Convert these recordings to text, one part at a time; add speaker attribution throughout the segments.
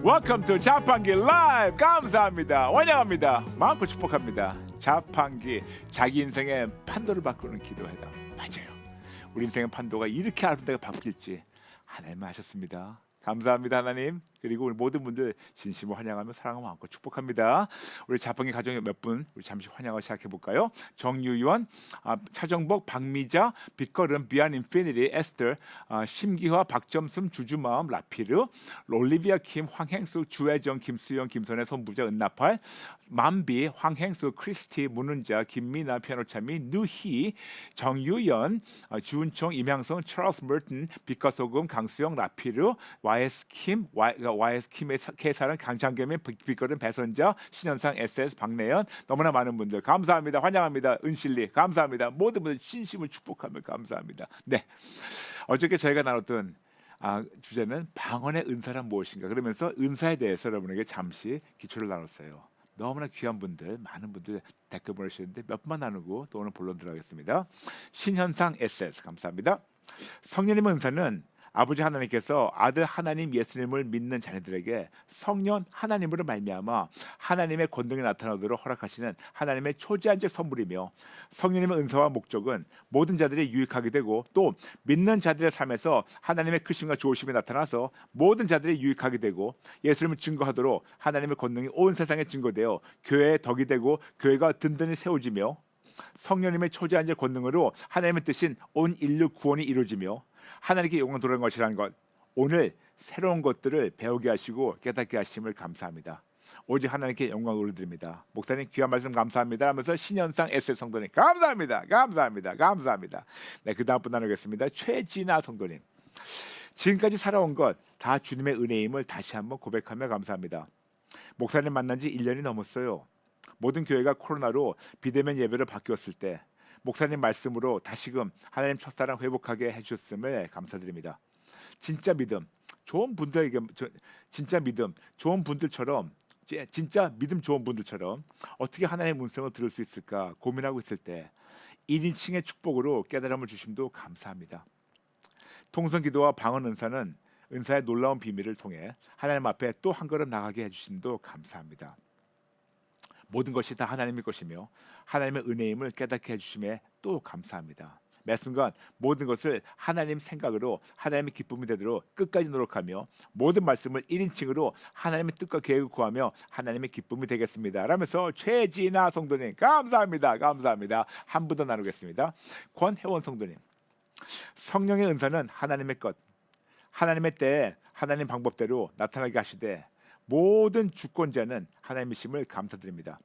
Speaker 1: Welcome to 자판기 라이브. 감사합니다. 환영합니다. 마음껏 축복합니다. 자판기, 자기 인생의 판도를 바꾸는 기도회다. 맞아요. 우리 인생의 판도가 이렇게 아름답게 바뀔지 하나님 하셨습니다. 감사합니다 하나님. 그리고 우리 모든 분들 진심으로 환영하며 사랑하며 마음껏 축복합니다. 우리 자판기 가정의 몇 분 우리 잠시 환영을 시작해 볼까요? 정유원, 차정복, 박미자, 빛걸음, 비안 인피니티, 에스터, 심기화, 박점순, 주주마음, 라피르, 올리비아 킴, 황행수, 주혜정, 김수영, 김선혜, 손부자, 은나팔, 만비, 황행수, 크리스티, 문은자, 김미나, 피아노차미, 누희, 정유연, 주은총, 임향성, 찰스 머튼, 빛과 소금, 강수영, 라피르, YS 킴, YS 킴의 K사랑, 강창겸의 빛거른, 배선자, 신현상, SS, 박래연, 너무나 많은 분들 감사합니다. 환영합니다. 은실리 감사합니다. 모든 분들 진심을 축복하며 감사합니다. 네, 어저께 저희가 나눴던 주제는 방언의 은사란 무엇인가, 그러면서 은사에 대해서 여러분에게 잠시 기초를 나눴어요. 너무나 귀한 분들, 많은 분들 댓글 보내주셨는데 몇 번 나누고 또 오늘 본론 들어가겠습니다. 신현상 SS 감사합니다. 성령님의 은사는 아버지 하나님께서 아들 하나님 예수님을 믿는 자녀들에게 성령 하나님으로 말미암아 하나님의 권능이 나타나도록 허락하시는 하나님의 초제한적 선물이며, 성령님의 은사와 목적은 모든 자들이 유익하게 되고 또 믿는 자들의 삶에서 하나님의 크심과 좋으심이 나타나서 모든 자들이 유익하게 되고 예수님을 증거하도록 하나님의 권능이 온 세상에 증거되어 교회의 덕이 되고 교회가 든든히 세워지며, 성령님의 초제한적 권능으로 하나님의 뜻인 온 인류 구원이 이루어지며 하나님께 영광 돌아가는 것이라는 것, 오늘 새로운 것들을 배우게 하시고 깨닫게 하심을 감사합니다. 오직 하나님께 영광을 올려드립니다. 목사님 귀한 말씀 감사합니다 하면서 신현상 SL 성도님 감사합니다. 감사합니다. 감사합니다. 네, 그 다음 분 나누겠습니다. 최진아 성도님, 지금까지 살아온 것 다 주님의 은혜임을 다시 한번 고백하며 감사합니다. 목사님 만난 지 1년이 넘었어요. 모든 교회가 코로나로 비대면 예배를 바뀌었을 때 목사님 말씀으로 다시금 하나님 첫사랑 회복하게 해주셨음을 감사드립니다. 진짜 믿음 좋은 분들에게, 진짜 믿음 좋은 분들처럼, 진짜 믿음 좋은 분들처럼 어떻게 하나님의 음성을 들을 수 있을까 고민하고 있을 때 1인칭의 축복으로 깨달음을 주심도 감사합니다. 통성기도와 방언 은사는 은사의 놀라운 비밀을 통해 하나님 앞에 또 한 걸음 나가게 해주심도 감사합니다. 모든 것이 다 하나님의 것이며 하나님의 은혜임을 깨닫게 해주심에 또 감사합니다. 매 순간 모든 것을 하나님 생각으로 하나님의 기쁨이 되도록 끝까지 노력하며 모든 말씀을 1인칭으로 하나님의 뜻과 계획을 구하며 하나님의 기쁨이 되겠습니다 라면서 최진아 성도님 감사합니다. 감사합니다. 한 분 더 나누겠습니다. 권혜원 성도님, 성령의 은사는 하나님의 것, 하나님의 때에 하나님 방법대로 나타나게 하시되 모든 주권자는 하나님이심을 감사드립니다.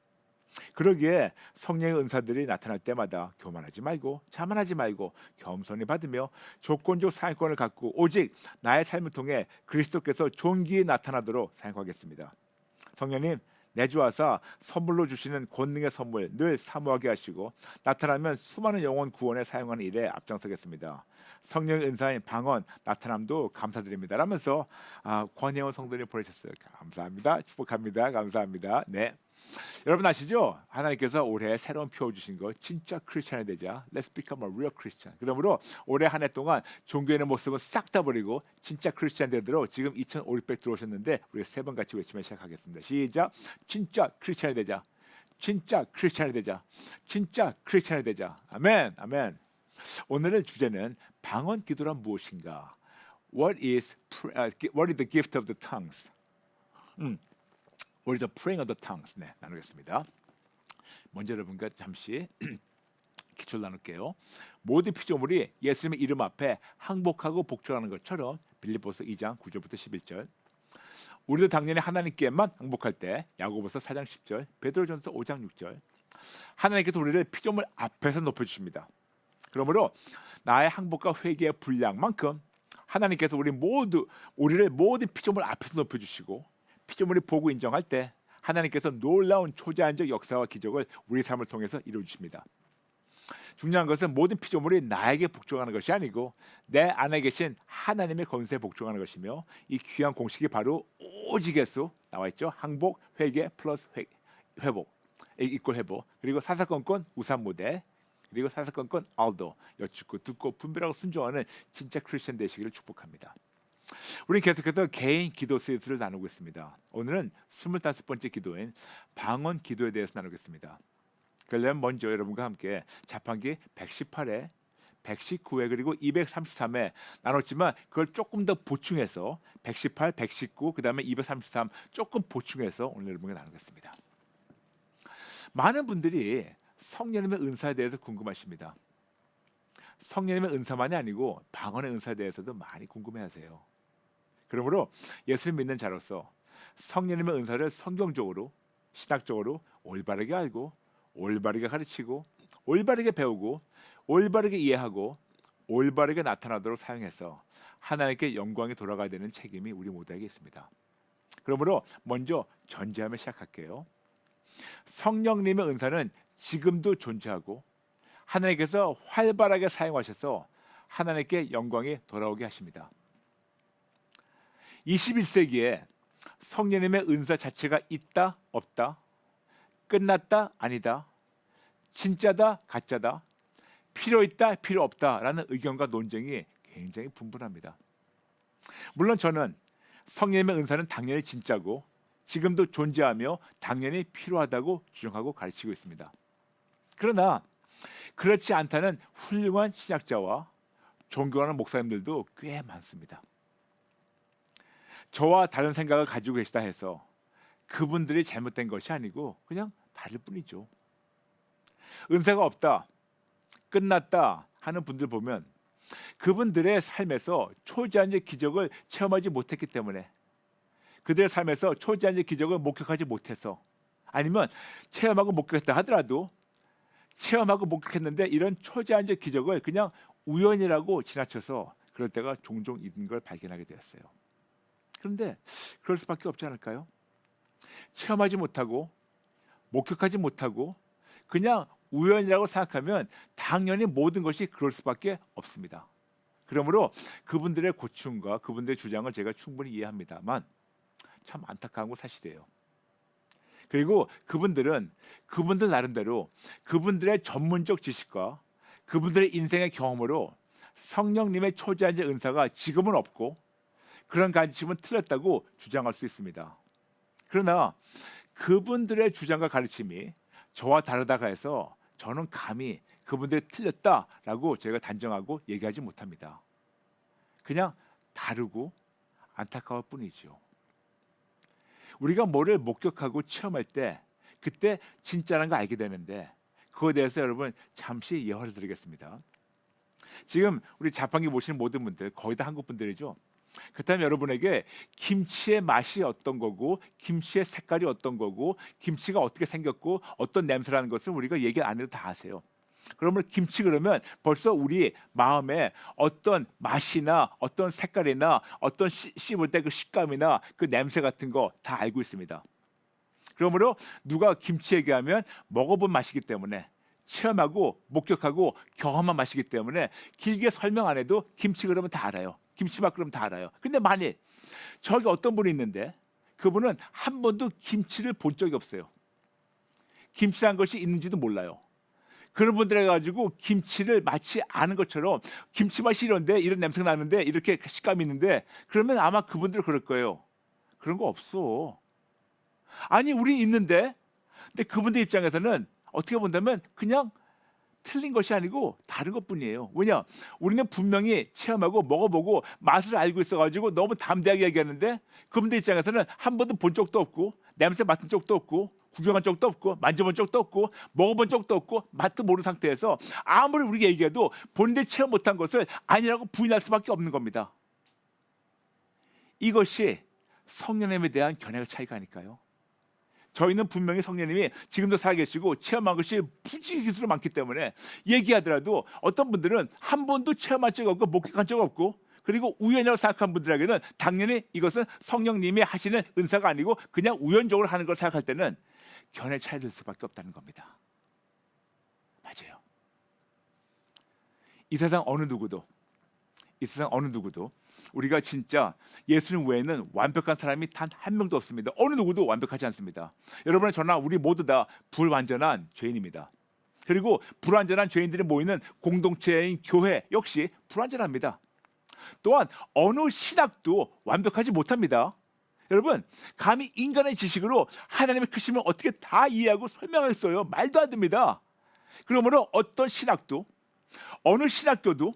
Speaker 1: 그러기에 성령의 은사들이 나타날 때마다 교만하지 말고 자만하지 말고 겸손히 받으며 조건적 사용권을 갖고 오직 나의 삶을 통해 그리스도께서 존귀히 나타나도록 사용하겠습니다. 성령님, 내주하사 선물로 주시는 권능의 선물 늘 사모하게 하시고 나타나면 수많은 영혼 구원에 사용하는 일에 앞장서겠습니다. 성령의 은사인 방언 나타남도 감사드립니다 라면서 권혜원 성도님 보내셨어요. 감사합니다. 축복합니다. 감사합니다. 네, 여러분 아시죠? 하나님께서 올해 새로운 표 주신 거 진짜 크리스찬이 되자. Let's become a real Christian. 그러므로 올해 한 해 동안 종교의 모습은 싹 다 버리고 진짜 크리스찬 되도록 지금 2,500 들어오셨는데 우리 세 번 같이 외치면 시작하겠습니다. 시작. 진짜 크리스찬이 되자. 진짜 크리스찬이 되자. 진짜 크리스찬이 되자. 아멘. 아멘. 오늘의 주제는 방언 기도란 무엇인가? What is the gift of the tongues? What is the praying of the tongues? 네, 나누겠습니다. 먼저 여러분과 잠시 기초를 나눌게요. 모든 피조물이 예수님의 이름 앞에 항복하고 복종하는 것처럼 빌립보서 2장 9절부터 11절. 우리도 당연히 하나님께만 항복할 때 야고보서 4장 10절, 베드로전서 5장 6절. 하나님께서 우리를 피조물 앞에서 높여주십니다. 그러므로 나의 항복과 회개의 분량만큼 하나님께서 우리를 모든 피조물 앞에서 높여주시고 피조물이 보고 인정할 때 하나님께서 놀라운 초자연적 역사와 기적을 우리 삶을 통해서 이루어주십니다. 중요한 것은 모든 피조물이 나에게 복종하는 것이 아니고 내 안에 계신 하나님의 권세에 복종하는 것이며, 이 귀한 공식이 바로 오직에서 나와 있죠. 항복, 회개 플러스 회복 이꼴 회복, 그리고 사사건건 우산무대, 그리고 사사건건 알도 여쭙고 듣고 분별하고 순종하는 진짜 크리스천 되시기를 축복합니다. 우리 계속해서 개인 기도 세트를 나누고 있습니다. 오늘은 25번째 기도인 방언 기도에 대해서 나누겠습니다. 그러려면 먼저 여러분과 함께 자판기 118회, 119회 그리고 233회 나눴지만 그걸 조금 더 보충해서 118, 119 그다음에 233 조금 보충해서 오늘 여러분과 나누겠습니다. 많은 분들이 성령님의 은사에 대해서 궁금하십니다. 성령님의 은사만이 아니고 방언의 은사에 대해서도 많이 궁금해하세요. 그러므로 예수를 믿는 자로서 성령님의 은사를 성경적으로 신학적으로 올바르게 알고 올바르게 가르치고 올바르게 배우고 올바르게 이해하고 올바르게 나타나도록 사용해서 하나님께 영광이 돌아가야 되는 책임이 우리 모두에게 있습니다. 그러므로 먼저 전제하며 시작할게요. 성령님의 은사는 지금도 존재하고 하나님께서 활발하게 사용하셔서 하나님께 영광이 돌아오게 하십니다. 21세기에 성령님의 은사 자체가 있다, 없다, 끝났다, 아니다, 진짜다, 가짜다, 필요 있다, 필요 없다라는 의견과 논쟁이 굉장히 분분합니다. 물론 저는 성령님의 은사는 당연히 진짜고 지금도 존재하며 당연히 필요하다고 주장하고 가르치고 있습니다. 그러나 그렇지 않다는 훌륭한 신학자와 존경하는 목사님들도 꽤 많습니다. 저와 다른 생각을 가지고 계시다 해서 그분들이 잘못된 것이 아니고 그냥 다를 뿐이죠. 은사가 없다, 끝났다 하는 분들 보면 그분들의 삶에서 초자연적 기적을 체험하지 못했기 때문에, 그들의 삶에서 초자연적 기적을 목격하지 못해서, 아니면 체험하고 목격했다 하더라도 체험하고 목격했는데 이런 초자연적 기적을 그냥 우연이라고 지나쳐서 그럴 때가 종종 있는 걸 발견하게 되었어요. 그런데 그럴 수밖에 없지 않을까요? 체험하지 못하고 목격하지 못하고 그냥 우연이라고 생각하면 당연히 모든 것이 그럴 수밖에 없습니다. 그러므로 그분들의 고충과 그분들의 주장을 제가 충분히 이해합니다만 참 안타까운 건 사실이에요. 그리고 그분들은 그분들 나름대로 그분들의 전문적 지식과 그분들의 인생의 경험으로 성령님의 초자연적 은사가 지금은 없고 그런 가르침은 틀렸다고 주장할 수 있습니다. 그러나 그분들의 주장과 가르침이 저와 다르다고 해서 저는 감히 그분들이 틀렸다라고 제가 단정하고 얘기하지 못합니다. 그냥 다르고 안타까울 뿐이죠. 우리가 뭐를 목격하고 체험할 때 그때 진짜라는 걸 알게 되는데 그거에 대해서 여러분 잠시 예화를 드리겠습니다. 지금 우리 자판기 보시는 모든 분들 거의 다 한국 분들이죠. 그렇다면 여러분에게 김치의 맛이 어떤 거고 김치의 색깔이 어떤 거고 김치가 어떻게 생겼고 어떤 냄새라는 것을 우리가 얘기 안 해도 다 아세요. 그러면 김치 그러면 벌써 우리 마음에 어떤 맛이나 어떤 색깔이나 어떤 씹을 때 그 식감이나 그 냄새 같은 거 다 알고 있습니다. 그러므로 누가 김치 얘기하면 먹어본 맛이기 때문에 체험하고 목격하고 경험한 맛이기 때문에 길게 설명 안 해도 김치 그러면 다 알아요. 김치맛 그러면 다 알아요. 근데 만일 저기 어떤 분이 있는데 그분은 한 번도 김치를 본 적이 없어요. 김치란 것이 있는지도 몰라요. 그런 분들 해가지고 김치를 마치 아는 것처럼 김치 맛이 이런데 이런 냄새가 나는데 이렇게 식감이 있는데 그러면 아마 그분들 그럴 거예요. 그런 거 없어. 아니 우리 있는데 근데 그분들 입장에서는 어떻게 본다면 그냥 틀린 것이 아니고 다른 것뿐이에요. 왜냐? 우리는 분명히 체험하고 먹어보고 맛을 알고 있어가지고 너무 담대하게 얘기하는데 그분들 입장에서는 한 번도 본 적도 없고 냄새 맡은 적도 없고 구경한 적도 없고 만져본 적도 없고 먹어본 적도 없고 맛도 모르는 상태에서 아무리 우리가 얘기해도 본인들이 체험 못한 것을 아니라고 부인할 수밖에 없는 겁니다. 이것이 성령님에 대한 견해의 차이가 아닐까요? 저희는 분명히 성령님이 지금도 살아계시고 체험한 것이 부지기수로 많기 때문에 얘기하더라도 어떤 분들은 한 번도 체험한 적 없고 목격한 적 없고 그리고 우연이라고 생각한 분들에게는 당연히 이것은 성령님이 하시는 은사가 아니고 그냥 우연적으로 하는 걸 생각할 때는 견해 차이를 들 수밖에 없다는 겁니다. 맞아요. 이 세상 어느 누구도 우리가 진짜 예수님 외에는 완벽한 사람이 단 한 명도 없습니다. 어느 누구도 완벽하지 않습니다. 여러분의 저나 우리 모두 다 불완전한 죄인입니다. 그리고 불완전한 죄인들이 모이는 공동체인 교회 역시 불완전합니다. 또한 어느 신학도 완벽하지 못합니다. 여러분, 감히 인간의 지식으로 하나님의 크심을 어떻게 다 이해하고 설명하겠어요? 말도 안 됩니다. 그러므로 어떤 신학도, 어느 신학교도,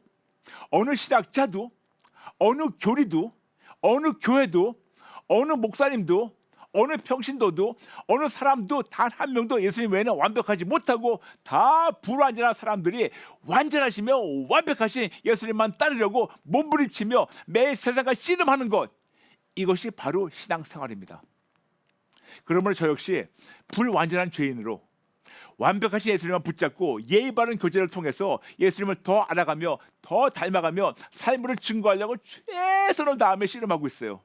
Speaker 1: 어느 신학자도, 어느 교리도, 어느 교회도, 어느 목사님도, 어느 평신도도, 어느 사람도 단 한 명도 예수님 외에는 완벽하지 못하고 다 불완전한 사람들이 완전하시며 완벽하신 예수님만 따르려고 몸부림치며 매일 세상과 씨름하는 것, 이것이 바로 신앙생활입니다. 그러므로 저 역시 불완전한 죄인으로 완벽하신 예수님만 붙잡고 예의 바른 교제를 통해서 예수님을 더 알아가며 더 닮아가며 삶으로 증거하려고 최선을 다하며 씨름하고 있어요.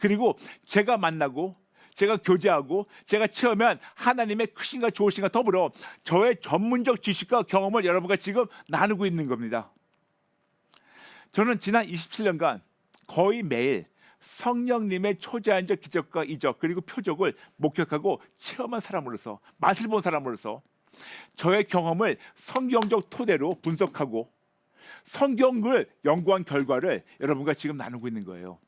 Speaker 1: 그리고 제가 만나고 제가 교제하고 제가 체험한 하나님의 크신과 좋으신과 더불어 저의 전문적 지식과 경험을 여러분과 지금 나누고 있는 겁니다. 저는 지난 27년간 거의 매일 성령님의 초자연적 기적과 이적 그리고 표적을 목격하고 체험한 사람으로서, 맛을 본 사람으로서 저의 경험을 성경적 토대로 분석하고 성경을 연구한 결과를 여러분과 지금 나누고 있는 거예요.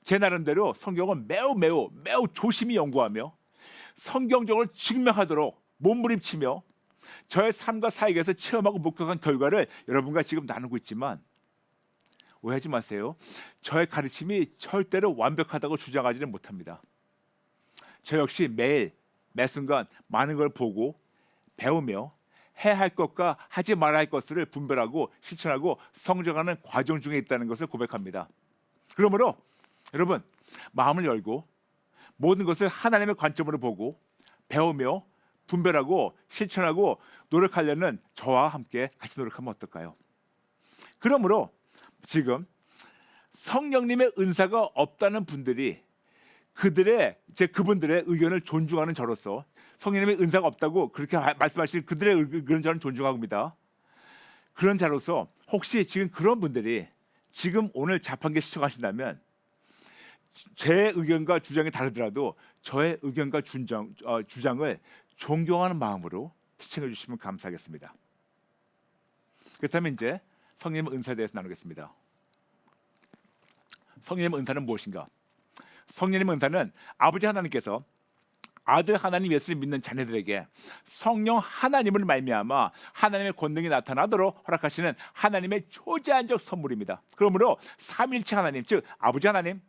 Speaker 1: 제 나름대로 성경은 매우 조심히 연구하며 성경적으로 증명하도록 몸부림치며 저의 삶과 사역에서 체험하고 목격한 결과를 여러분과 지금 나누고 있지만, 오해하지 마세요. 저의 가르침이 절대로 완벽하다고 주장하지는 못합니다. 저 역시 매일 매 순간 많은 걸 보고 배우며 해야 할 것과 하지 말아야 할 것을 분별하고 실천하고 성장하는 과정 중에 있다는 것을 고백합니다. 그러므로 여러분, 마음을 열고 모든 것을 하나님의 관점으로 보고 배우며 분별하고 실천하고 노력하려는 저와 함께 같이 노력하면 어떨까요? 그러므로 지금 성령님의 은사가 없다는 분들이 그분들의 의견을 존중하는 저로서 성령님의 은사가 없다고 그렇게 말씀하시는 그들의 의견을 저는 존중합니다. 그런 자로서 혹시 지금 그런 분들이 지금 오늘 자판기 시청하신다면 제 의견과 주장이 다르더라도 저의 의견과 주장을 존경하는 마음으로 시청해 주시면 감사하겠습니다. 그렇다면 이제 성령님의 은사에 대해서 나누겠습니다. 성령님의 은사는 무엇인가? 성령님의 은사는 아버지 하나님께서 아들 하나님 예수를 믿는 자녀들에게 성령 하나님을 말미암아 하나님의 권능이 나타나도록 허락하시는 하나님의 초자연적 선물입니다. 그러므로 삼일체 하나님, 즉 아버지 하나님,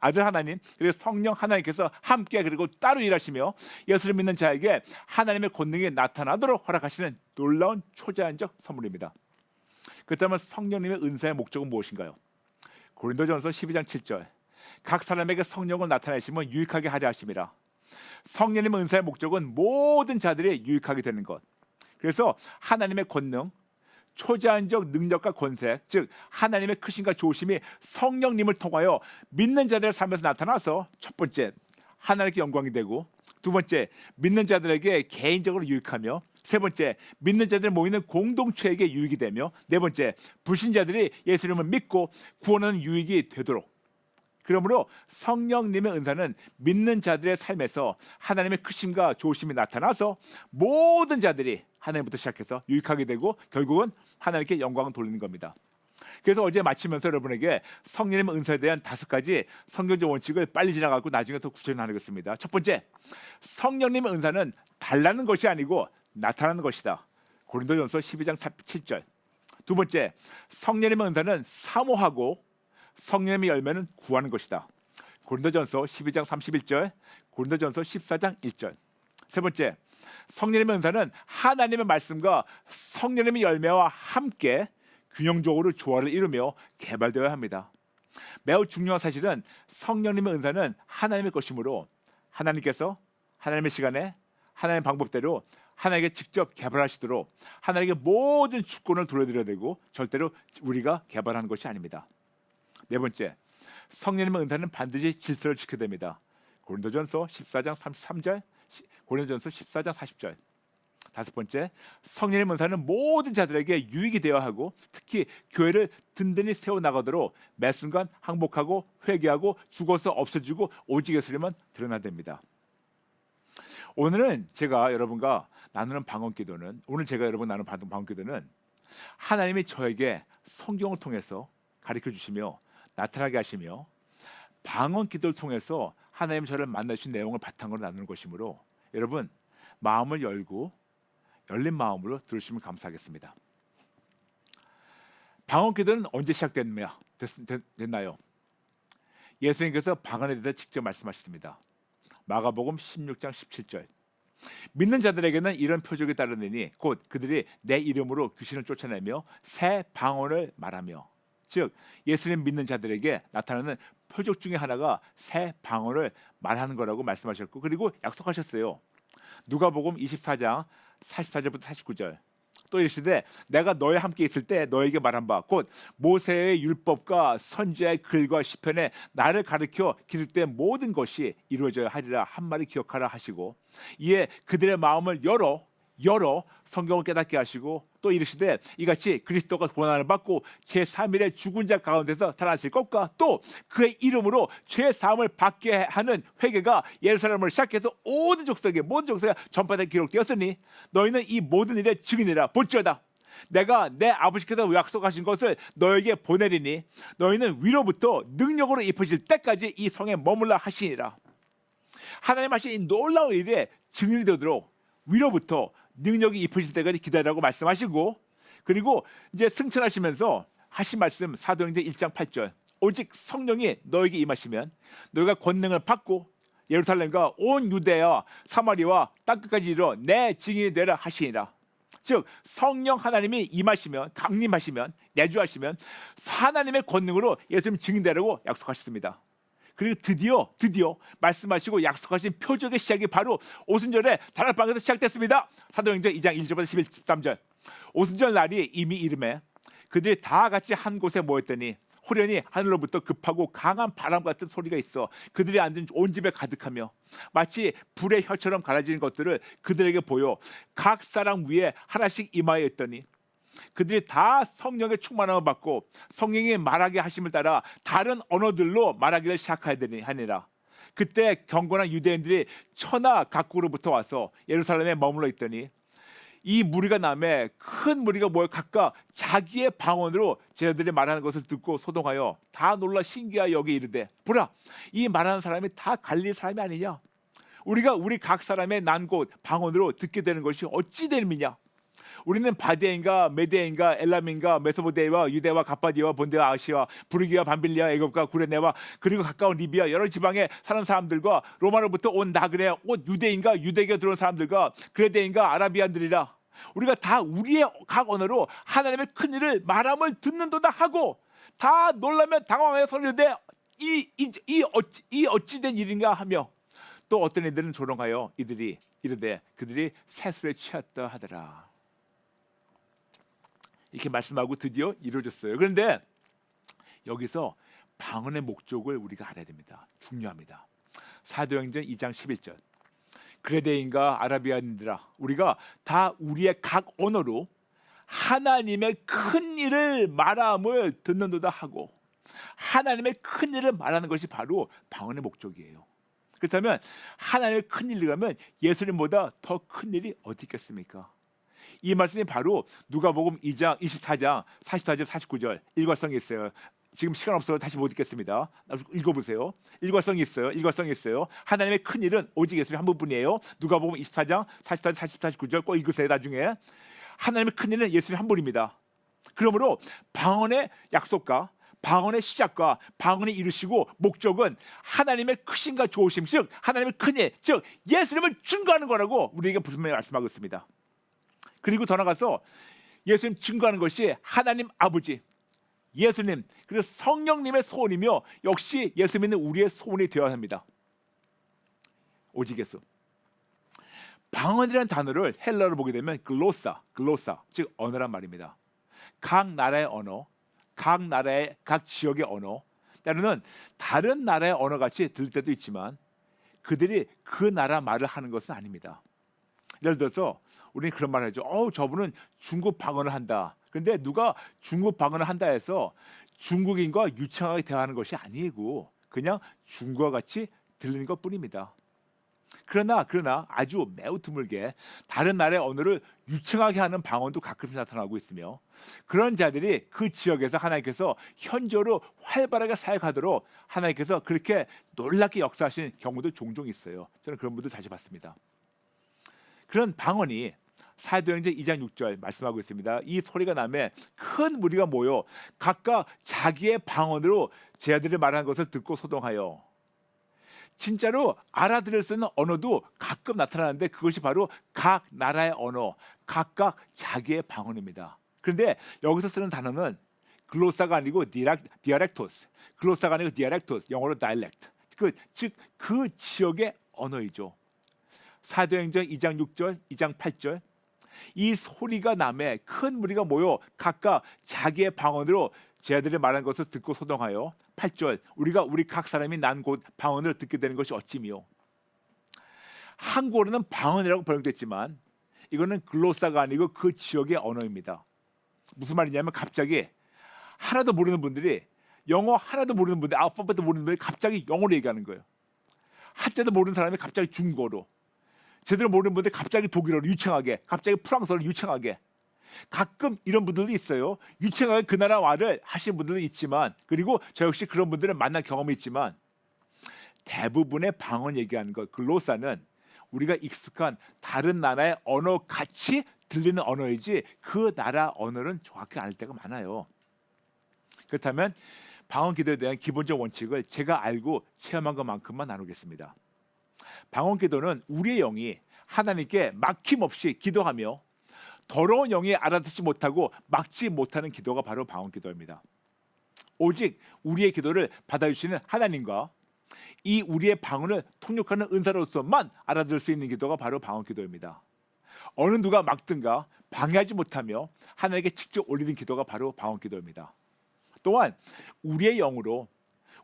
Speaker 1: 아들 하나님, 그리고 성령 하나님께서 함께 그리고 따로 일하시며 예수를 믿는 자에게 하나님의 권능이 나타나도록 허락하시는 놀라운 초자연적 선물입니다. 그렇다면 성령님의 은사의 목적은 무엇인가요? 고린도전서 12장 7절, 각 사람에게 성령을 나타내시면 유익하게 하려 하심이라. 성령님의 은사의 목적은 모든 자들이 유익하게 되는 것. 그래서 하나님의 권능, 초자연적 능력과 권세, 즉 하나님의 크심과 조심이 성령님을 통하여 믿는 자들의 삶에서 나타나서 첫 번째, 하나님께 영광이 되고, 두 번째, 믿는 자들에게 개인적으로 유익하며, 세 번째, 믿는 자들 모이는 공동체에게 유익이 되며, 네 번째, 불신자들이 예수님을 믿고 구원하는 유익이 되도록. 그러므로 성령님의 은사는 믿는 자들의 삶에서 하나님의 크심과 조심이 나타나서 모든 자들이 하나님부터 시작해서 유익하게 되고 결국은 하나님께 영광을 돌리는 겁니다. 그래서 어제 마치면서 여러분에게 성령님의 은사에 대한 5가지 성경적 원칙을 빨리 지나가고 나중에 더 구체적으로 나누겠습니다. 첫 번째, 성령님의 은사는 달라는 것이 아니고 나타나는 것이다. 고린도전서 12장 7절. 두 번째, 성령님의 은사는 사모하고 성령님의 열매는 구하는 것이다. 고린도전서 12장 31절, 고린도전서 14장 1절. 세 번째, 성령님의 은사는 하나님의 말씀과 성령님의 열매와 함께 균형적으로 조화를 이루며 개발되어야 합니다. 매우 중요한 사실은 성령님의 은사는 하나님의 것이므로 하나님께서 하나님의 시간에 하나님의 방법대로 하나님께 직접 개발하시도록 하나님께 모든 주권을 돌려드려야 되고 절대로 우리가 개발하는 것이 아닙니다. 네 번째, 성령님의 은사는 반드시 질서를 지켜야 됩니다. 고린도전서 14장 33절, 고린도전서 14장 40절. 다섯 번째, 성령님의 은사는 모든 자들에게 유익이 되어야 하고 특히 교회를 든든히 세워나가도록 매 순간 항복하고 회개하고 죽어서 없어지고 오직 예수님만 드러나야 됩니다. 오늘은 제가 여러분과 나누는 방언기도는 하나님이 저에게 성경을 통해서 가르쳐 주시며 나타나게 하시며 방언 기도를 통해서 하나님 저를 만나 주신 내용을 바탕으로 나누는 것이므로 여러분 마음을 열고 열린 마음으로 들으시면 감사하겠습니다. 방언 기도는 언제 됐나요? 예수님께서 방언에 대해서 직접 말씀하셨습니다. 마가복음 16장 17절. 믿는 자들에게는 이런 표적이 따르느니 곧 그들이 내 이름으로 귀신을 쫓아내며 새 방언을 말하며, 즉 예수님 믿는 자들에게 나타나는 표적 중에 하나가 새 방언을 말하는 거라고 말씀하셨고, 그리고 약속하셨어요. 누가복음 24장 44절부터 49절. 또 이르시되 내가 너희 함께 있을 때 너에게 말한 바 곧 모세의 율법과 선지자의 글과 시편에 나를 가르쳐 기를 때 모든 것이 이루어져야 하리라 한 말이 기억하라 하시고, 이에 그들의 마음을 열어 성경을 깨닫게 하시고, 또 이르시되 이같이 그리스도가 고난을 받고 제3일에 죽은 자 가운데서 살아나실 것과 또 그의 이름으로 죄 사함을 받게 하는 회개가 예루살렘을 시작해서 모든 족속에 전파되게 기록되었으니 너희는 이 모든 일의 증인이라. 볼지어다 내가 내 아버지께서 약속하신 것을 너에게 보내리니 너희는 위로부터 능력으로 입혀질 때까지 이 성에 머물라 하시니라. 하나님 하신 이 놀라운 일에 증인이 되도록 위로부터 능력이 입혀질 때까지 기다리라고 말씀하시고, 그리고 이제 승천하시면서 하신 말씀 사도행전 1장 8절. 오직 성령이 너에게 임하시면 너희가 권능을 받고 예루살렘과 온 유대와 사마리아와 땅끝까지 이르러 내 증인이 되라 하시니라. 즉 성령 하나님이 임하시면, 강림하시면, 내주하시면 하나님의 권능으로 예수님 증인되라고 약속하셨습니다. 그리고 드디어 말씀하시고 약속하신 표적의 시작이 바로 오순절에 다락방에서 시작됐습니다. 사도행전 2장 1절부터 11, 13절. 오순절 날이 이미 이름에 그들이 다 같이 한 곳에 모였더니 호련히 하늘로부터 급하고 강한 바람 같은 소리가 있어 그들이 앉은 온 집에 가득하며 마치 불의 혀처럼 갈라지는 것들을 그들에게 보여 각 사람 위에 하나씩 임하여 있더니 그들이 다 성령의 충만함을 받고 성령이 말하게 하심을 따라 다른 언어들로 말하기를 시작하니라. 그때 경건한 유대인들이 천하 각국으로부터 와서 예루살렘에 머물러 있더니 이 무리가 남에 큰 무리가 모여 각각 자기의 방언으로 제자들이 말하는 것을 듣고 소동하여 다 놀라 신기하여 여기 이르되 보라 이 말하는 사람이 다 갈릴리 사람이 아니냐. 우리가 우리 각 사람의 난 곳 방언으로 듣게 되는 것이 어찌 됨이냐. 우리는 바데인가 메데인가 엘람인가 메소포데와 유대와 갑바디와 본데와 아시아 부르기와 밤빌리아 애굽과 구레네와 그리고 가까운 리비아 여러 지방에 사는 사람들과 로마로부터 온 나그네 온 유대인가 유대교에 들어온 사람들과 그레데인가 아라비안들이라. 우리가 다 우리의 각 언어로 하나님의 큰 일을 말함을 듣는도다 하고 다 놀라며 당황하여 소리를 이 어찌된 일인가 하며, 또 어떤 이들은 조롱하여 이들이 이르되 그들이 새술에 취했다 하더라. 이렇게 말씀하고 드디어 이루어졌어요. 그런데 여기서 방언의 목적을 우리가 알아야 됩니다. 중요합니다. 사도행전 2장 11절. 그레데인과 아라비아인들아 우리가 다 우리의 각 언어로 하나님의 큰 일을 말함을 듣는도다 하고, 하나님의 큰 일을 말하는 것이 바로 방언의 목적이에요. 그렇다면 하나님의 큰 일이라면 예수님보다 더 큰 일이 어디 있겠습니까? 이 말씀이 바로 누가복음 2장 24장 44절 49절 일관성이 있어요. 지금 시간 없어서 다시 못 읽겠습니다. 읽어보세요. 일관성이 있어요. 하나님의 큰 일은 오직 예수님 한 분뿐이에요. 누가복음 24장 44절 49절 꼭 읽으세요. 나중에 하나님의 큰 일은 예수님 한 분입니다. 그러므로 방언의 약속과 방언의 시작과 방언이 이루시고 목적은 하나님의 크심과 좋으심, 즉 하나님의 큰 일, 즉 예수님을 증거하는 거라고 우리에게 분명히 말씀하고 있습니다. 그리고 더 나가서 예수님 증거하는 것이 하나님 아버지, 예수님 그리고 성령님의 소원이며 역시 예수 믿는 우리의 소원이 되어야 합니다. 오직 예수. 방언이라는 단어를 헬라어로 보게 되면 글로사, 즉 언어란 말입니다. 각 나라의 언어, 각 지역의 언어, 때로는 다른 나라의 언어 같이 들릴 때도 있지만 그들이 그 나라 말을 하는 것은 아닙니다. 예를 들어서 우리는 그런 말을 하죠. 저분은 중국 방언을 한다. 그런데 누가 중국 방언을 한다 해서 중국인과 유창하게 대화하는 것이 아니고 그냥 중국과 같이 들리는 것뿐입니다. 그러나 아주 매우 드물게 다른 나라의 언어를 유창하게 하는 방언도 가끔씩 나타나고 있으며, 그런 자들이 그 지역에서 하나님께서 현저로 활발하게 사역하도록 하나님께서 그렇게 놀랍게 역사하신 경우도 종종 있어요. 저는 그런 분들 자주 봤습니다. 그런 방언이 사도행전 2장 6절 말씀하고 있습니다. 이 소리가 나매 큰 무리가 모여 각각 자기의 방언으로 제 아들이 말하는 것을 듣고 소동하여. 진짜로 알아들을 수 있는 언어도 가끔 나타나는데 그것이 바로 각 나라의 언어, 각각 자기의 방언입니다. 그런데 여기서 쓰는 단어는 글로사가 아니고 디아렉토스, 글로사가 아니고 디아렉토스, 영어로 다이렉트, 즉 그 지역의 언어이죠. 사도행전 2장 6절, 2장 8절, 이 소리가 나매 큰 무리가 모여 각각 자기의 방언으로 제 아들이 말한 것을 듣고 소동하여. 8절, 우리 각 사람이 난 곳 방언을 듣게 되는 것이 어찌미요. 한국어로는 방언이라고 번역됐지만 이거는 글로사가 아니고 그 지역의 언어입니다. 무슨 말이냐면 갑자기 하나도 모르는 분들이, 영어 하나도 모르는 분들, 알파벳도 모르는 분들이 갑자기 영어로 얘기하는 거예요. 한자도 모르는 사람이 갑자기 중국어로, 제대로 모르는 분들이 갑자기 독일어로 유창하게, 갑자기 프랑스어로 유창하게. 가끔 이런 분들도 있어요. 유창하게 그 나라 말을 하시는 분들도 있지만, 그리고 저 역시 그런 분들을 만난 경험이 있지만, 대부분의 방언 얘기하는 것, 글로사는 우리가 익숙한 다른 나라의 언어 같이 들리는 언어이지 그 나라 언어는 정확히 알 때가 많아요. 그렇다면 방언 기도에 대한 기본적 원칙을 제가 알고 체험한 것만큼만 나누겠습니다. 방언 기도는 우리의 영이 하나님께 막힘없이 기도하며 더러운 영이 알아듣지 못하고 막지 못하는 기도가 바로 방언 기도입니다. 오직 우리의 기도를 받아주시는 하나님과 이 우리의 방언을 통역하는 은사로서만 알아들을 수 있는 기도가 바로 방언 기도입니다. 어느 누가 막든가 방해하지 못하며 하나님께 직접 올리는 기도가 바로 방언 기도입니다. 또한 우리의 영으로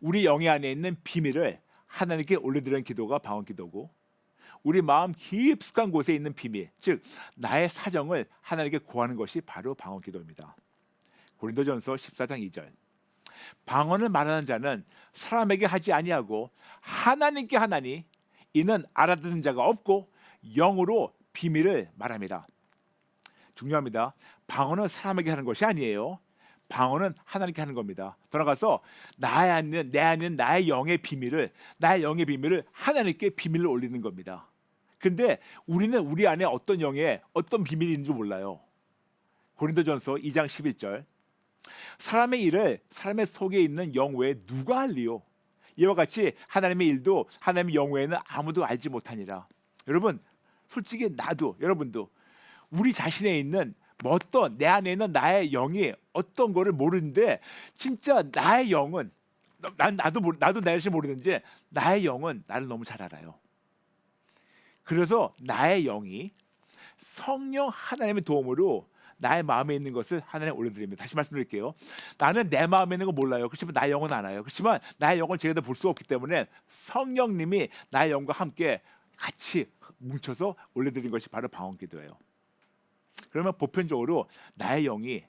Speaker 1: 우리 영의 안에 있는 비밀을 하나님께 올려드리는 기도가 방언 기도고, 우리 마음 깊숙한 곳에 있는 비밀, 즉 나의 사정을 하나님께 고하는 것이 바로 방언 기도입니다. 고린도전서 14장 2절, 방언을 말하는 자는 사람에게 하지 아니하고 하나님께 하나니 이는 알아듣는 자가 없고 영으로 비밀을 말합니다. 중요합니다. 방언은 사람에게 하는 것이 아니에요. 방언은 하나님께 하는 겁니다. 돌아가서 내 안에 나의 영의 비밀을 하나님께 비밀을 올리는 겁니다. 근데 우리는 우리 안에 어떤 영의 어떤 비밀이 있는지 몰라요. 고린도전서 2장 11절, 사람의 일을 사람의 속에 있는 영 외에 누가 알리요? 이와 같이 하나님의 일도 하나님의 영 외에는 아무도 알지 못하니라. 여러분, 솔직히 나도, 여러분도 우리 자신에 있는 어떤 내 안에 있는 나의 영이 어떤 거를 모르는데, 진짜 나의 영은 나도 내 자신 모르는지 나의 영은 나를 너무 잘 알아요. 그래서 나의 영이 성령 하나님의 도움으로 나의 마음에 있는 것을 하나님께 올려드립니다. 다시 말씀드릴게요. 나는 내 마음에 있는 거 몰라요. 그렇지만 나의 영은 알아요. 그렇지만 나의 영을 제가 볼 수 없기 때문에 성령님이 나의 영과 함께 같이 뭉쳐서 올려드린 것이 바로 방언기도예요. 그러면 보편적으로 나의 영의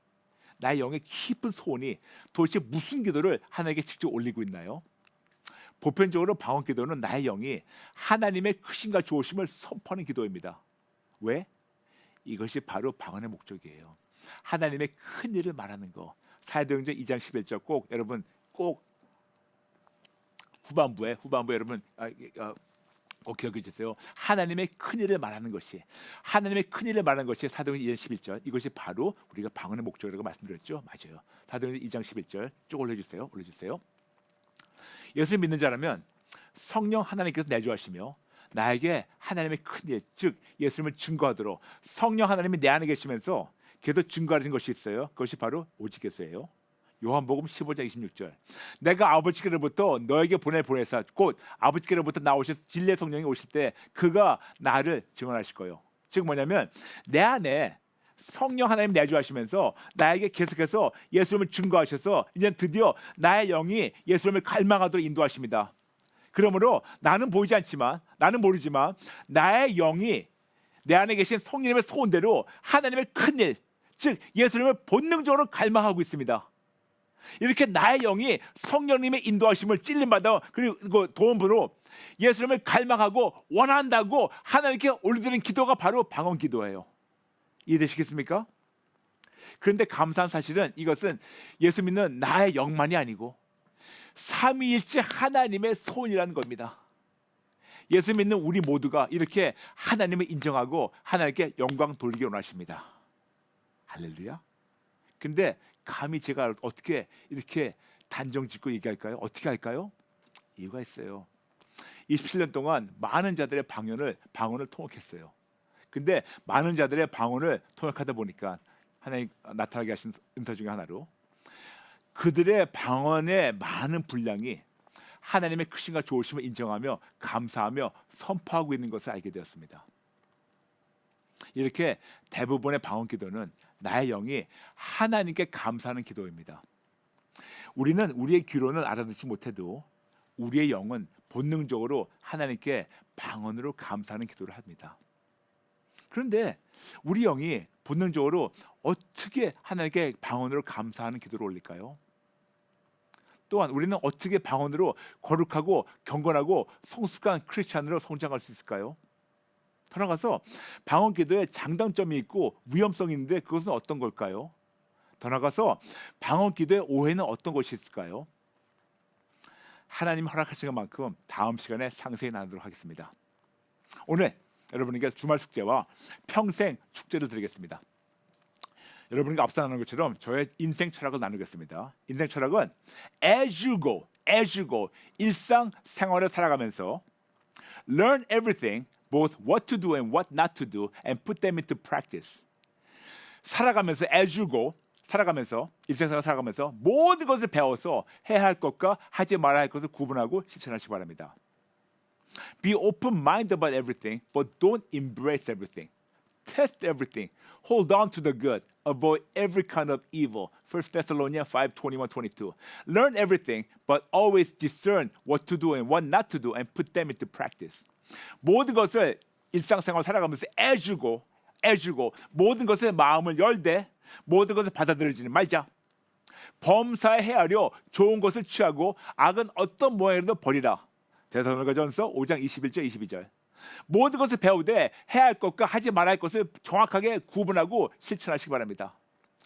Speaker 1: 깊은 소원이 도대체 무슨 기도를 하나님께 직접 올리고 있나요? 보편적으로 방언 기도는 나의 영이 하나님의 크심과 좋으심을 선포하는 기도입니다. 왜? 이것이 바로 방언의 목적이에요. 하나님의 큰 일을 말하는 거. 사도행전 2장 11절 여러분 꼭 후반부에 여러분 꼭 기억해 주세요. 하나님의 큰 일을 말하는 것이 사도행전 2장 11절, 이것이 바로 우리가 방언의 목적이라고 말씀드렸죠. 맞아요. 사도행전 2장 11절 쭉 올려주세요. 예수를 믿는 자라면 성령 하나님께서 내주하시며 나에게 하나님의 큰 일, 즉 예수님을 증거하도록 성령 하나님이 내 안에 계시면서 계속 증거하는 것이 있어요. 그것이 바로 오직에서예요. 요한복음 15장 26절, 내가 아버지께로부터 너에게 보내사 곧 아버지께로부터 나오신 진리의 성령이 오실 때 그가 나를 증언하실 거예요. 즉 뭐냐면 내 안에 성령 하나님 내주하시면서 나에게 계속해서 예수님을 증거하셔서 이제 드디어 나의 영이 예수님을 갈망하도록 인도하십니다. 그러므로 나는 보이지 않지만, 나는 모르지만 나의 영이 내 안에 계신 성령님의 소원대로 하나님의 큰 일, 즉 예수님을 본능적으로 갈망하고 있습니다. 이렇게 나의 영이 성령님의 인도하심을 찔림받아 그리고 도움으로 예수님을 갈망하고 원한다고 하나님께 올려드리는 기도가 바로 방언 기도예요. 이해되시겠습니까? 그런데 감사한 사실은 이것은 예수 믿는 나의 영만이 아니고 삼위일체 하나님의 소원이라는 겁니다. 예수 믿는 우리 모두가 이렇게 하나님을 인정하고 하나님께 영광 돌리기 원하십니다. 할렐루야. 근데 감히 제가 어떻게 이렇게 단정짓고 얘기할까요? 어떻게 할까요? 이유가 있어요. 27년 동안 많은 자들의 방언을 통역했어요. 근데 많은 자들의 방언을 통역하다 보니까 하나님 나타나게 하신 은사 중에 하나로 그들의 방언의 많은 분량이 하나님의 크신과 좋으심을 인정하며 감사하며 선포하고 있는 것을 알게 되었습니다. 이렇게 대부분의 방언 기도는 나의 영이 하나님께 감사하는 기도입니다. 우리는 우리의 귀로는 알아듣지 못해도 우리의 영은 본능적으로 하나님께 방언으로 감사하는 기도를 합니다. 그런데 우리 영이 본능적으로 어떻게 하나님께 방언으로 감사하는 기도를 올릴까요? 또한 우리는 어떻게 방언으로 거룩하고 경건하고 성숙한 크리스찬으로 성장할 수 있을까요? 더 나아가서 방언 기도에 장단점이 있고 위험성이 있는데 그것은 어떤 걸까요? 더 나아가서 방언 기도의 오해는 어떤 것이 있을까요? 하나님 허락하신 것만큼 다음 시간에 상세히 나누도록 하겠습니다. 오늘 여러분에게 주말 숙제와 평생 축제를 드리겠습니다. 여러분과 앞서 나눈 것처럼 저의 인생 철학을 나누겠습니다. 인생 철학은 as you go 일상 생활을 살아가면서 learn everything, both what to do and what not to do, and put them into practice. 살아가면서 as you go, 살아가면서 일상생활 살아가면서 모든 것을 배워서 해야 할 것과 하지 말아야 할 것을 구분하고 실천하시기 바랍니다. Be open-minded about everything, but don't embrace everything. Test everything. Hold on to the good. Avoid every kind of evil. 1 Thessalonians 5:21-22. Learn everything, but always discern what to do and what not to do, and put them into practice. 모든 것을 일상생활 살아가면서 애주고 모든 것에 마음을 열되 모든 것을 받아들이지는 말자. 범사에 헤아려 좋은 것을 취하고 악은 어떤 모양이라도 버리라. 데살로니가전서 5장 21절 22절. 모든 것을 배우되 해야 할 것과 하지 말아야 할 것을 정확하게 구분하고 실천하시기 바랍니다.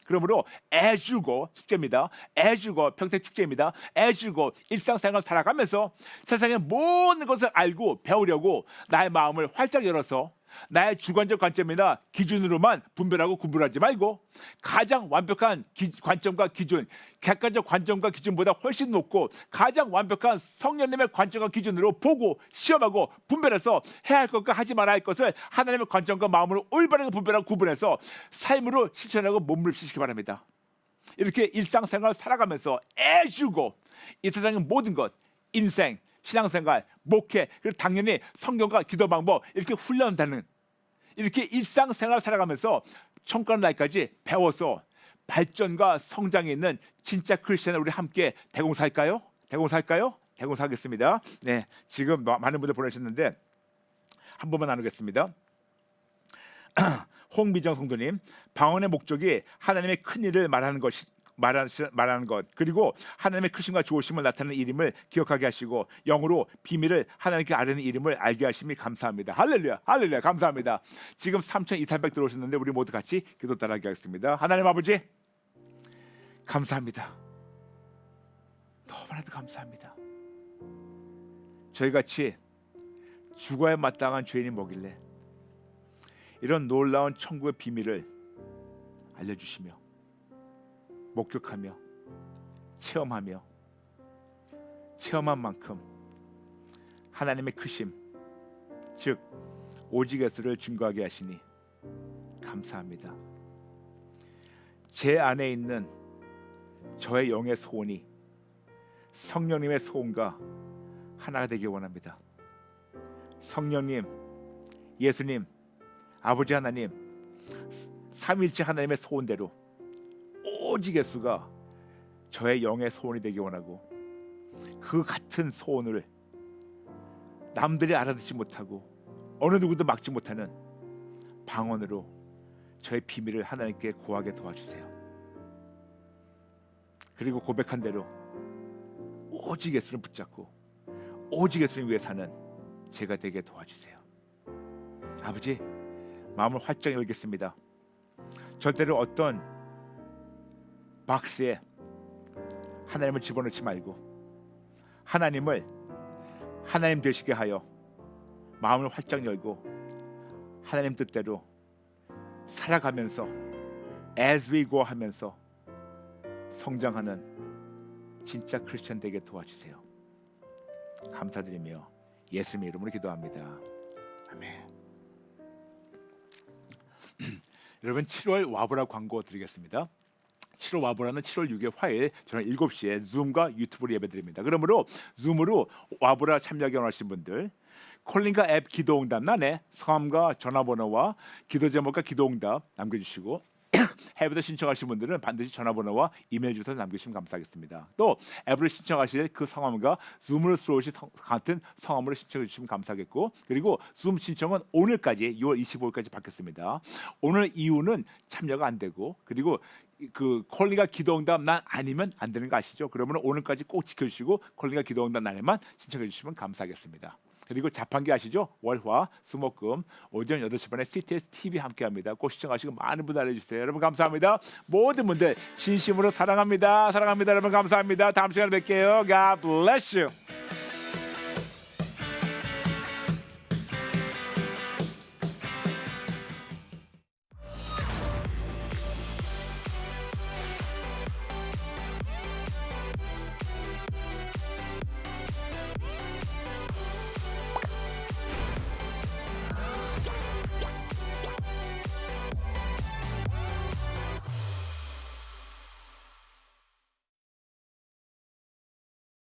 Speaker 1: 그러므로 애주고 축제입니다. 애주고 평생 축제입니다. 애주고 일상생활 살아가면서 세상의 모든 것을 알고 배우려고 나의 마음을 활짝 열어서 나의 주관적 관점이나 기준으로만 분별하고 구분하지 말고 가장 완벽한 관점과 기준, 객관적 관점과 기준보다 훨씬 높고 가장 완벽한 성령님의 관점과 기준으로 보고 시험하고 분별해서 해야 할 것과 하지 말아야 할 것을 하나님의 관점과 마음으로 올바르게 분별하고 구분해서 삶으로 실천하고 몸부림치시기 바랍니다. 이렇게 일상생활을 살아가면서 애주고 이 세상의 모든 것, 인생, 신앙생활, 목회, 그리고 당연히 성경과 기도 방법 이렇게 훈련되는 이렇게 일상생활 살아가면서 천국가는 날까지 배워서 발전과 성장에 있는 진짜 크리스천을 우리 함께 대공사할까요? 대공사하겠습니다. 네, 지금 많은 분들 보내셨는데 한 번만 나누겠습니다. 홍미정 성도님, 방언의 목적이 하나님의 큰 일을 말하는 것 그리고 하나님의 크심과 좋으심을 나타내는 이름을 기억하게 하시고 영으로 비밀을 하나님께 아뢰는 이름을 알게 하심이 감사합니다. 할렐루야 할렐루야 감사합니다. 지금 3,200 들어오셨는데 우리 모두 같이 기도 따라하게 하겠습니다. 하나님 아버지 감사합니다. 너무나도 감사합니다. 저희같이 죽어야 마땅한 죄인이 뭐길래 이런 놀라운 천국의 비밀을 알려주시며 목격하며 체험한 만큼 하나님의 크심 즉 오직 예수를 증거하게 하시니 감사합니다. 제 안에 있는 저의 영의 소원이 성령님의 소원과 하나가 되길 원합니다. 성령님, 예수님, 아버지 하나님, 삼위일체 하나님의 소원대로 오직 예수가 저의 영의 소원이 되기 원하고 그 같은 소원을 남들이 알아듣지 못하고 어느 누구도 막지 못하는 방언으로 저의 비밀을 하나님께 고하게 도와주세요. 그리고 고백한 대로 오직 예수를 붙잡고 오직 예수님 위해 사는 제가 되게 도와주세요. 아버지, 마음을 활짝 열겠습니다. 절대로 어떤 박스에 하나님을 집어넣지 말고 하나님을 하나님 되시게 하여 마음을 활짝 열고 하나님 뜻대로 살아가면서 as we go 하면서 성장하는 진짜 크리스천 되게 도와주세요. 감사드리며 예수님의 이름으로 기도합니다. 아멘. 여러분 7월 와보라 광고 드리겠습니다. 7월 와보라는 7월 6일 화요일 저는 7시에 줌과 유튜브로 예배드립니다. 그러므로 줌으로 와보라 참여하기 원하시는 분들 콜링과 앱 기도응답란에 성함과 전화번호와 기도 제목과 기도응답 남겨주시고 해외에서 신청하신 분들은 반드시 전화번호와 이메일 주소 남겨주시면 감사하겠습니다. 또 앱으로 신청하실 그 성함과 줌으로 들어오실 같은 성함으로 신청해 주시면 감사하겠고 그리고 줌 신청은 오늘까지 6월 25일까지 받겠습니다. 오늘 이후는 참여가 안 되고 그리고 그 콜링과 기도응답 난 아니면 안 되는 거 아시죠? 그러면 오늘까지 꼭 지켜주시고 콜링과 기도응답 난에만 신청해 주시면 감사하겠습니다. 그리고 자판기 아시죠? 월화 수목금 오전 8시 반에 CTS TV 함께합니다. 꼭 시청하시고 많은 분들 알려주세요. 여러분 감사합니다. 모든 분들 진심으로 사랑합니다. 사랑합니다. 여러분 감사합니다. 다음 시간에 뵐게요. God bless you.